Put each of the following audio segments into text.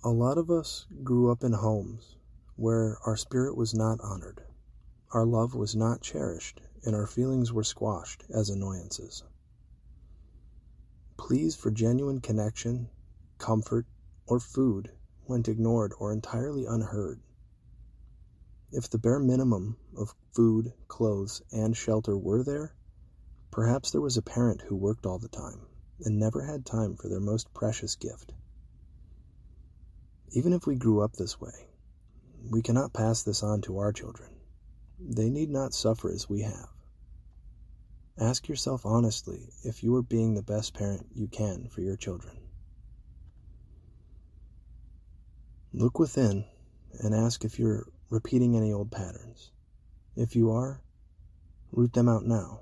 A lot of us grew up in homes where our spirit was not honored, our love was not cherished, and our feelings were squashed as annoyances. Pleas for genuine connection, comfort, or food went ignored or entirely unheard. If the bare minimum of food, clothes, and shelter were there, perhaps there was a parent who worked all the time and never had time for their most precious gift. Even if we grew up this way, we cannot pass this on to our children. They need not suffer as we have. Ask yourself honestly if you are being the best parent you can for your children. Look within and ask if you're repeating any old patterns. If you are, root them out now.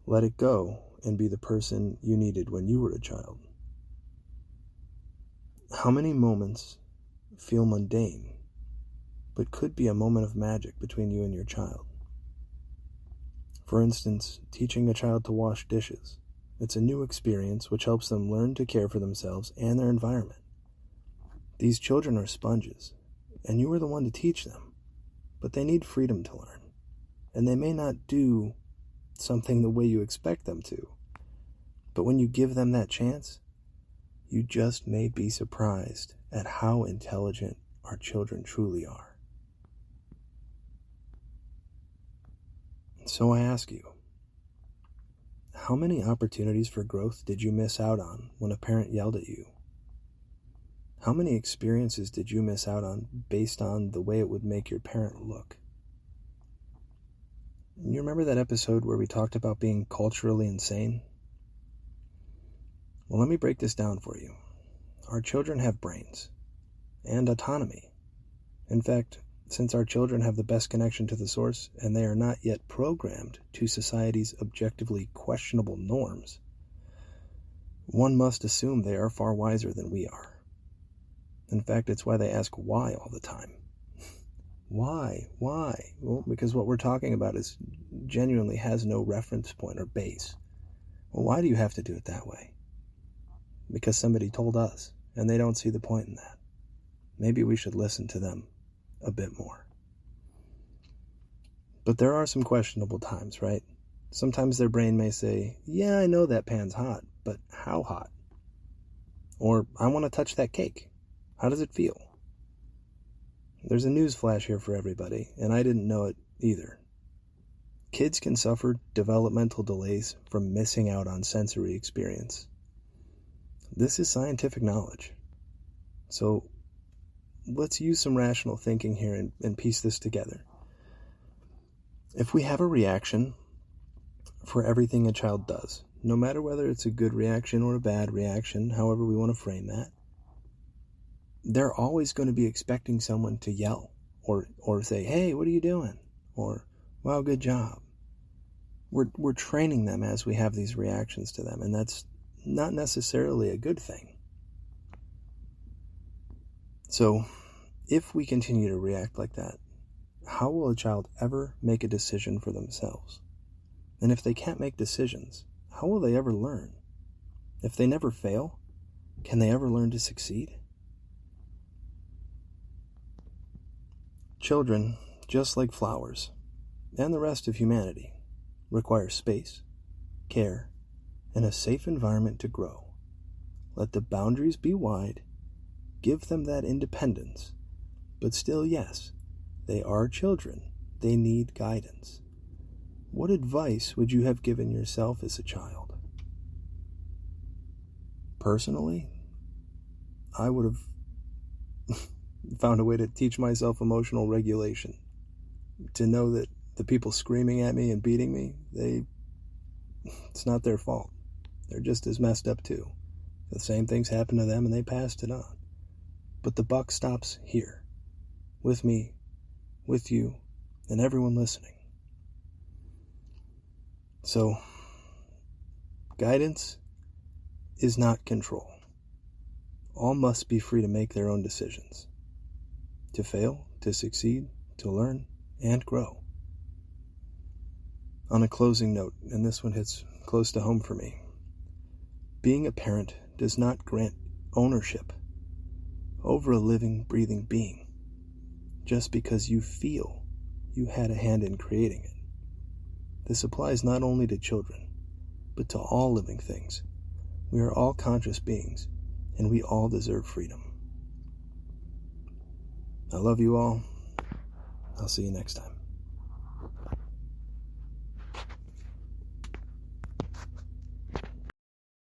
Let it go and be the person you needed when you were a child. How many moments feel mundane, but could be a moment of magic between you and your child? For instance, teaching a child to wash dishes. It's a new experience which helps them learn to care for themselves and their environment. These children are sponges, and you are the one to teach them, but they need freedom to learn, and they may not do something the way you expect them to, but when you give them that chance, you just may be surprised at how intelligent our children truly are. So I ask you, how many opportunities for growth did you miss out on when a parent yelled at you? How many experiences did you miss out on based on the way it would make your parent look? You remember that episode where we talked about being culturally insane? Well, let me break this down for you. Our children have brains and autonomy. In fact, since our children have the best connection to the source and they are not yet programmed to society's objectively questionable norms, one must assume they are far wiser than we are. In fact, it's why they ask why all the time. Why? Why? Well, because what we're talking about genuinely has no reference point or base. Well, why do you have to do it that way? Because somebody told us, and they don't see the point in that. Maybe we should listen to them a bit more. But there are some questionable times, right? Sometimes their brain may say, yeah, I know that pan's hot, but how hot? Or, I want to touch that cake. How does it feel? There's a news flash here for everybody, and I didn't know it either. Kids can suffer developmental delays from missing out on sensory experience. This is scientific knowledge. So let's use some rational thinking here and piece this together. If we have a reaction for everything a child does, no matter whether it's a good reaction or a bad reaction, however we want to frame that, they're always going to be expecting someone to yell or say, hey, what are you doing? Or, wow, good job. We're training them as we have these reactions to them, and that's not necessarily a good thing. So, if we continue to react like that, how will a child ever make a decision for themselves? And if they can't make decisions, how will they ever learn? If they never fail, can they ever learn to succeed? Children, just like flowers, and the rest of humanity, require space, care, and a safe environment to grow. Let the boundaries be wide, give them that independence, but still, yes, they are children. They need guidance. What advice would you have given yourself as a child? Personally, I would have found a way to teach myself emotional regulation. To know that the people screaming at me and beating me, it's not their fault. They're just as messed up too. The same things happened to them and they passed it on. But the buck stops here. With me, with you, and everyone listening. So, guidance is not control. All must be free to make their own decisions. To fail, to succeed, to learn, and grow. On a closing note, and this one hits close to home for me, being a parent does not grant ownership over a living, breathing being, just because you feel you had a hand in creating it. This applies not only to children, but to all living things. We are all conscious beings, and we all deserve freedom. I love you all. I'll see you next time.